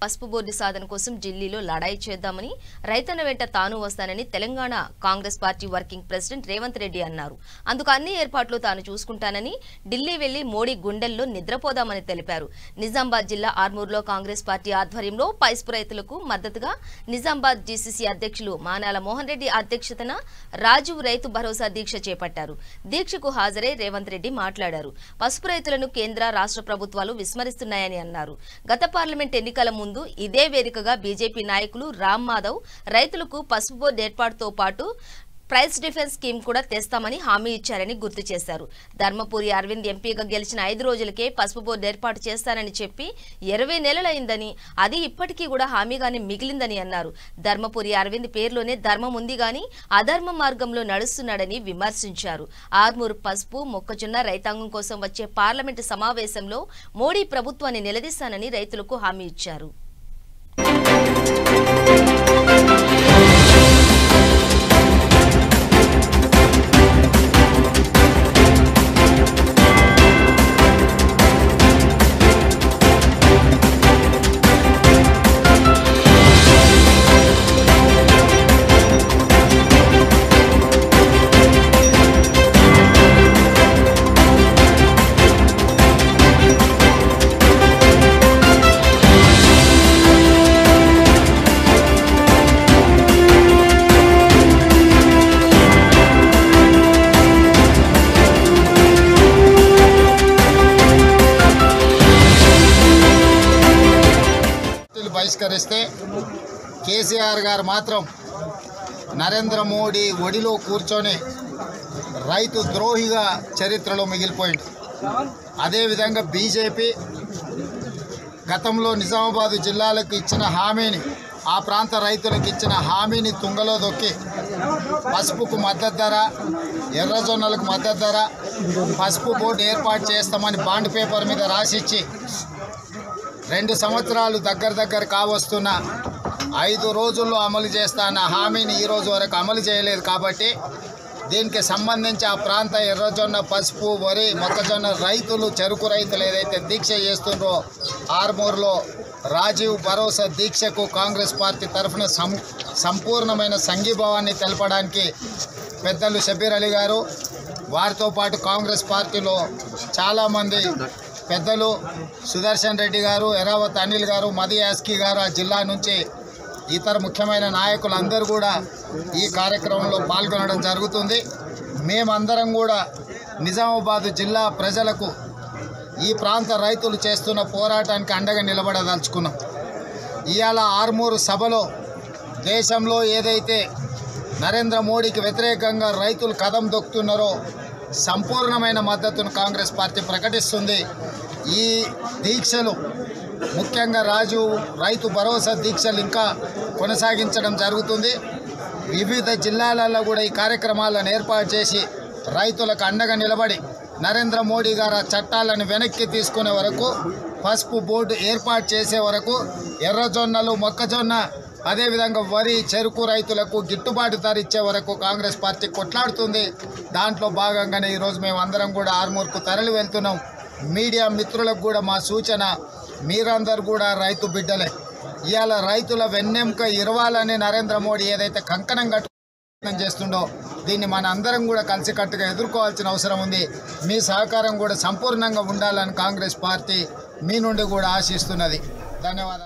పసుపు బోర్డు సాధన కోసం ఢిల్లీలో లడాయి చేద్దామని రైతన్న వెంట తాను వస్తానని Telangana Congress party working president Revanth Reddy అన్నారు. అందుకు అన్ని ఏర్పాట్లు తాను చూసుకుంటానని ఢిల్లీ వెళ్లి మోడీ గుండెల్లో నిద్రపోదామని తెలిపారు. నిజామాబాద్ జిల్లా ఆర్మూర్లో కాంగ్రెస్ పార్టీ ఆధ్వర్యంలో పసుపు రైతులకు మద్దతుగా నిజామాబాద్ జీసీసీ అధ్యక్షులు మానాల మోహన్ రెడ్డి అధ్యక్షతన రాజు రైతు భరోసా దీక్ష చేపట్టారు. దీక్షకు హాజరై రేవంత్ రెడ్డి మాట్లాడారు. పసుపు రైతులను కేంద్ర రాష్ట్ర ప్రభుత్వాలు విస్మరిస్తున్నాయని అన్నారు. గత పార్లమెంట్ ఎన్నికల ముందు ఇదే వేదికగా బీజేపీ నాయకులు రామ్ మాధవ్ రైతులకు పసుపు బోర్డు ఏర్పాటుతో పాటు ప్రైస్ డిఫెన్స్ స్కీమ్ కూడా తెస్తామని హామీ ఇచ్చారని గుర్తు చేశారు. ధర్మపురి అరవింద్ ఎంపీగా గెలిచిన 5 రోజులకే పసుపు బోర్డు ఏర్పాటు చేస్తానని చెప్పి 20 నెలలైందని, అది ఇప్పటికీ కూడా హామీగానే మిగిలిందని అన్నారు. ధర్మపురి అరవింద్ పేరులోనే ధర్మం ఉంది గాని అధర్మ మార్గంలో నడుస్తున్నాడని విమర్శించారు. ఆర్మూరు పసుపు మొక్కజొన్న రైతాంగం కోసం వచ్చే పార్లమెంటు సమావేశంలో మోడీ ప్రభుత్వాన్ని నిలదీస్తానని రైతులకు హామీ ఇచ్చారు. బహిష్కరిస్తే కేసీఆర్ గారు మాత్రం నరేంద్ర మోడీ ఒడిలో కూర్చొని రైతు ద్రోహిగా చరిత్రలో మిగిలిపోయింది. అదేవిధంగా బీజేపీ గతంలో నిజామాబాద్ జిల్లాలకు ఇచ్చిన హామీని, ఆ ప్రాంత రైతులకు ఇచ్చిన హామీని తుంగలో దొక్కి పసుపుకు మద్దతు ధర, ఎర్రజొన్నలకు మద్దతు ధర, పసుపు బోర్డు ఏర్పాటు చేస్తామని బాండ్ పేపర్ మీద రాసిచ్చి 2 సంవత్సరాలు దగ్గర కావస్తున్న 5 రోజుల్లో అమలు చేస్తాన్న హామీని ఈ రోజు వరకు అమలు చేయలేదు. కాబట్టి దీనికి సంబంధించి ఆ ప్రాంత ఎర్రజొన్న, పసుపు, వరి, మొక్కజొన్న రైతులు, చెరుకు రైతులు ఏదైతే దీక్ష చేస్తుండ్రో ఆర్మూర్లో రాజీవ్ భరోసా దీక్షకు కాంగ్రెస్ పార్టీ తరఫున సంపూర్ణమైన సంఘీభావాన్ని తెలపడానికి పెద్దలు షబీర్ అలీ గారు, వారితో పాటు కాంగ్రెస్ పార్టీలో చాలామంది పెద్దలు సుదర్శన్ రెడ్డి గారు, ఎరావత్ అనిల్ గారు, మది యాస్కి గారు, ఆ జిల్లా నుంచి ఇతర ముఖ్యమైన నాయకులందరూ కూడా ఈ కార్యక్రమంలో పాల్గొనడం జరుగుతుంది. మేమందరం కూడా నిజామాబాద్ జిల్లా ప్రజలకు ఈ ప్రాంత రైతులు చేస్తున్న పోరాటానికి అండగా నిలబడదలుచుకున్నాం. ఇవాళ ఆర్మూరు సభలో దేశంలో ఏదైతే నరేంద్ర మోడీకి వ్యతిరేకంగా రైతులు కదం దొక్కుతున్నారో సంపూర్ణమైన మద్దతును కాంగ్రెస్ పార్టీ ప్రకటిస్తుంది. ఈ దీక్షలు ముఖ్యంగా రైతు భరోసా దీక్షలు ఇంకా కొనసాగించడం జరుగుతుంది. వివిధ జిల్లాలలో కూడా ఈ కార్యక్రమాలను ఏర్పాటు చేసి రైతులకు అండగా నిలబడి నరేంద్ర మోడీ గారు చట్టాలను వెనక్కి తీసుకునే వరకు, పసుపు బోర్డు ఏర్పాటు చేసే వరకు, ఎర్రజొన్నలు, మొక్కజొన్న, అదేవిధంగా వరి, చెరుకు రైతులకు గిట్టుబాటు ధర ఇచ్చే వరకు కాంగ్రెస్ పార్టీ కొట్లాడుతుంది. దాంట్లో భాగంగానే ఈరోజు మేము అందరం కూడా ఆర్మూర్కు తరలి వెళ్తున్నాం. మీడియా మిత్రులకు కూడా మా సూచన, మీరందరూ కూడా రైతు బిడ్డలే. ఇవాళ రైతుల వెన్నెముక ఇరవాలని నరేంద్ర మోడీ ఏదైతే కంకణం కట్టుకుని చేస్తుండో దీన్ని మన అందరం కూడా కలిసికట్టుగా ఎదుర్కోవాల్సిన అవసరం ఉంది. మీ సహకారం కూడా సంపూర్ణంగా ఉండాలని కాంగ్రెస్ పార్టీ మీ నుండి కూడా ఆశిస్తున్నది. ధన్యవాదాలు.